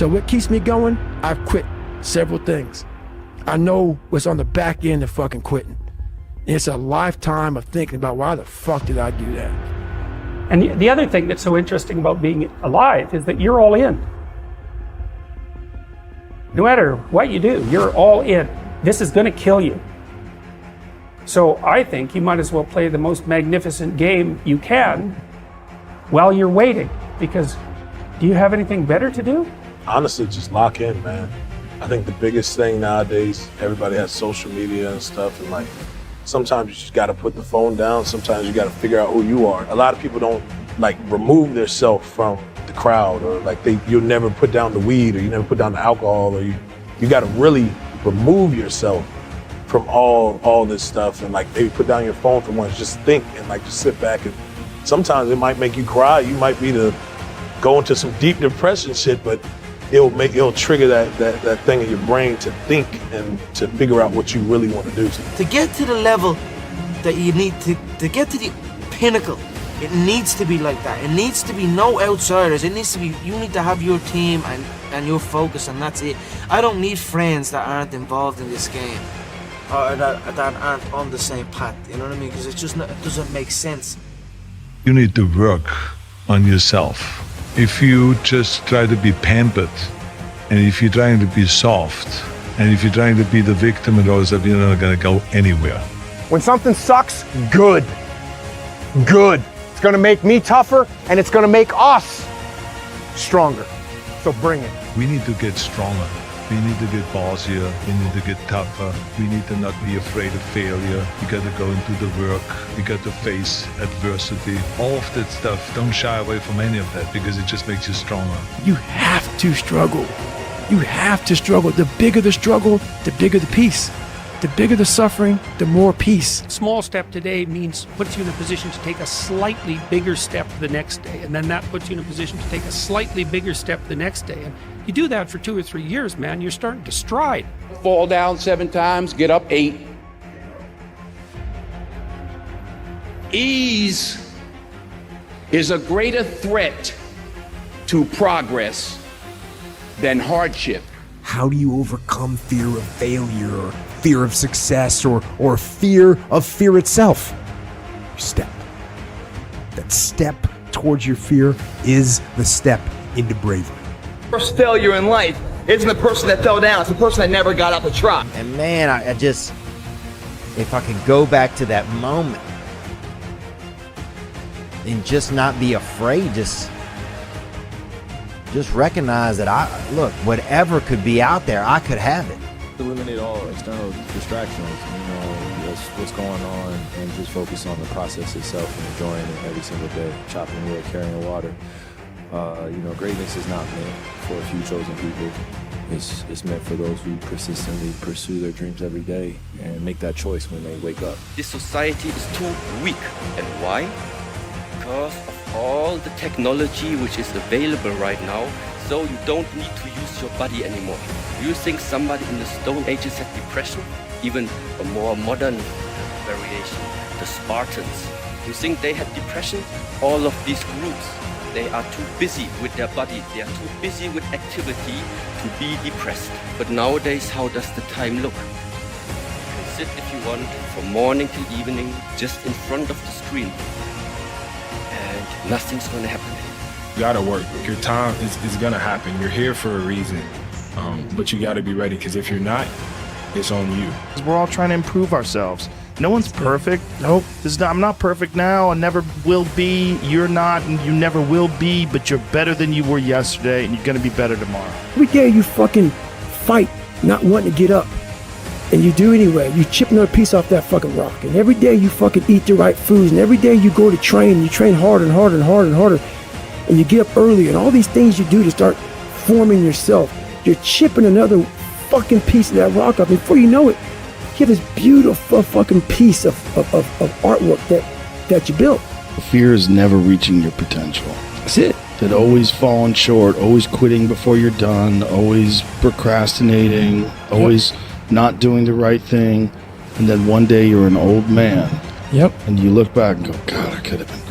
So what keeps me going? I've quit several things. I know what's on the back end of fucking quitting. It's a lifetime of thinking about why the fuck did I do that? And the other thing that's so interesting about being alive is that you're all in. No matter what you do, you're all in. This is gonna kill you. So I think you might as well play the most magnificent game you can while you're waiting, because do you have anything better to do? Honestly, just lock in, man. I think the biggest thing nowadays, everybody has social media and stuff, and like, sometimes you just gotta put the phone down, sometimes you gotta figure out who you are. A lot of people don't like remove themselves from the crowd, or like you'll never put down the weed, or you never put down the alcohol, or you gotta really remove yourself from all this stuff, and like maybe put down your phone for once, just think and like just sit back, and sometimes it might make you cry, you might be to go into some deep depression shit, but it'll trigger that thing in your brain to think and to figure out what you really want to do. To get to the level that you need to get to the pinnacle, it needs to be like that. It needs to be no outsiders. It needs to be, you need to have your team and your focus, and that's it. I don't need friends that aren't involved in this game, or that aren't on the same path, you know what I mean? Because it doesn't make sense. You need to work on yourself. If you just try to be pampered, and if you're trying to be soft, and if you're trying to be the victim and all stuff, you're not gonna go anywhere. When something sucks, good. Good. It's gonna make me tougher, and it's gonna make us stronger. So bring it. We need to get stronger. We need to get bossier. We need to get tougher. We need to not be afraid of failure. You got to go into the work. You got to face adversity. All of that stuff. Don't shy away from any of that, because it just makes you stronger. You have to struggle. You have to struggle. The bigger the struggle, the bigger the peace. The bigger the suffering, the more peace. Small step today means puts you in a position to take a slightly bigger step the next day, and then that puts you in a position to take a slightly bigger step the next day. And you do that for 2 or 3 years, man, you're starting to stride. Fall down 7 times, get up 8. Ease is a greater threat to progress than hardship. How do you overcome fear of failure, or fear of success, or fear of fear itself? You step. That step towards your fear is the step into bravery. First failure in life isn't the person that fell down, it's the person that never got up a trot. And man, I just, if I could go back to that moment and just not be afraid, just recognize that look, whatever could be out there, I could have it. Eliminate all external distractions, just what's going on, and just focus on the process itself and enjoying it every single day. Chopping wood, carrying water. Greatness is not meant for a few chosen people. It's meant for those who persistently pursue their dreams every day and make that choice when they wake up. This society is too weak. And why? Because of all the technology which is available right now, so you don't need to use your body anymore. Do you think somebody in the Stone Ages had depression? Even a more modern variation, the Spartans. You think they had depression? All of these groups, they are too busy with their body, they are too busy with activity to be depressed. But nowadays, how does the time look? You can sit if you want from morning till evening, just in front of the screen. And nothing's gonna happen. You gotta work. Your time is gonna happen. You're here for a reason. But you gotta be ready, because if you're not, it's on you. We're all trying to improve ourselves. No one's perfect. Nope. I'm not perfect now. I never will be. You're not, and you never will be, but you're better than you were yesterday, and you're gonna be better tomorrow. Every day you fucking fight not wanting to get up, and you do anyway. You chip another piece off that fucking rock, and every day you fucking eat the right foods, and every day you go to train, and you train harder and harder and harder and harder, and you get up early, and all these things you do to start forming yourself. You're chipping another fucking piece of that rock up. Before you know it, you have this beautiful fucking piece of artwork that you built. Fear is never reaching your potential. That's it. That always falling short, always quitting before you're done, always procrastinating, always not doing the right thing, and then one day you're an old man. Yep. And you look back and go, God, I could have been